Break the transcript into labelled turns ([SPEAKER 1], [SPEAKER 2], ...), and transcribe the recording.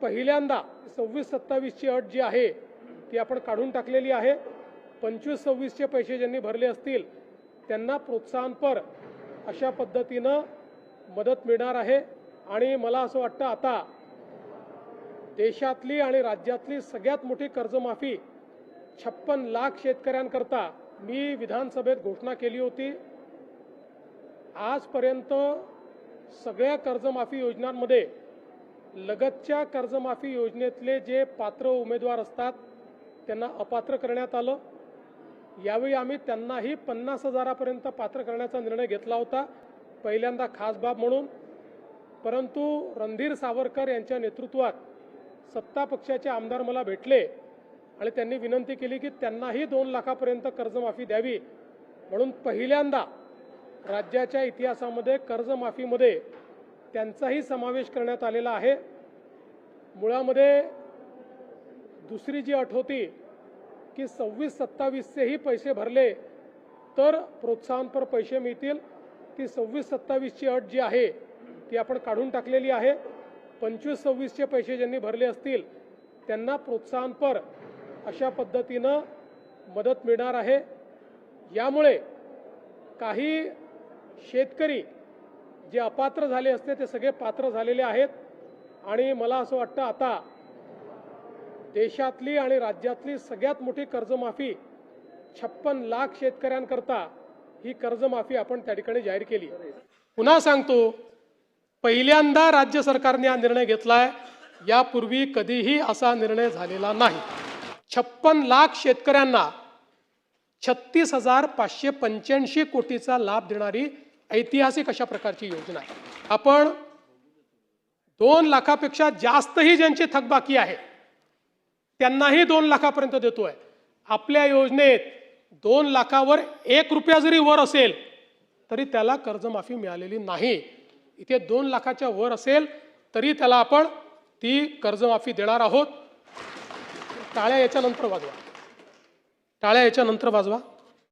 [SPEAKER 1] पहिल्यांदा 26-27 ची अट जी आहे ती आपण काढून टाकलेली आहे। 25-26 चे पैसे ज्यांनी भरले असतील त्यांना प्रोत्साहनपर अशा पद्धतीनं मदत मिळणार आहे। आणि मला असं वाटतं आता देशातली आणि राज्यातली सगळ्यात मोठी कर्जमाफी 56 लाख शेतकऱ्यांकरता मी विधानसभेत घोषणा केली होती। आजपर्यंत सगळ्या कर्जमाफी योजनांमध्ये लगतच्या कर्जमाफी योजनेतले जे पात्र उमेदवार असतात त्यांना अपात्र करण्यात आलं। यावेळी आम्ही त्यांनाही 50,000पर्यंत पात्र करण्याचा निर्णय घेतला होता, पहिल्यांदा खास बाब म्हणून। परंतु रणधीर सावरकर यांच्या नेतृत्वात सत्ता पक्षाचे आमदार मला भेटले आणि त्यांनी विनंती केली की त्यांनाही 2 लाखापर्यंत कर्जमाफी द्यावी, म्हणून पहिल्यांदा राज्याच्या इतिहासामध्ये कर्जमाफीमध्ये त्यांचाही समावेश करण्यात आलेला आहे। मुळामध्ये दुसरी जी अट होती की 26-27चेही पैसे भरले तर प्रोत्साहनपर पैसे मिळतील, ती 26-27 ची अट जी आहे ती आपण काढून टाकलेली आहे। 25-26 चे पैसे ज्यांनी भरले असतील त्यांना प्रोत्साहनपर अशा पद्धतीनं मदत मिळणार आहे। यामुळे काही शेतकरी जे अपात्र झाले असते ते सगळे पात्र झालेले आहेत। आणि मला असं वाटतं आता देशातली आणि राज्यातली सगळ्यात मोठी कर्जमाफी 56 लाख शेतकऱ्यांकरता ही कर्जमाफी आपण त्या ठिकाणी जाहीर केली। पुन्हा सांगतो, पहिल्यांदा राज्य सरकारने हा निर्णय घेतलाय, यापूर्वी कधीही असा निर्णय झालेला नाही। 56 लाख शेतकऱ्यांना 36,585 कोटीचा लाभ देणारी ऐतिहासिक अशा प्रकारची योजना आहे। आपण 2 लाखापेक्षा जास्तही ज्यांची थकबाकी आहे त्यांनाही 2 लाखापर्यंत देतोय। आपल्या योजनेत 2 लाखावर 1 रुपया जरी वर असेल तरी त्याला कर्जमाफी मिळालेली नाही। इथे 2 लाखाच्या वर असेल तरी त्याला आपण ती कर्जमाफी देणार आहोत। टाळ्या याच्यानंतर वाजवा, टाळ्या याच्यानंतर वाजवा।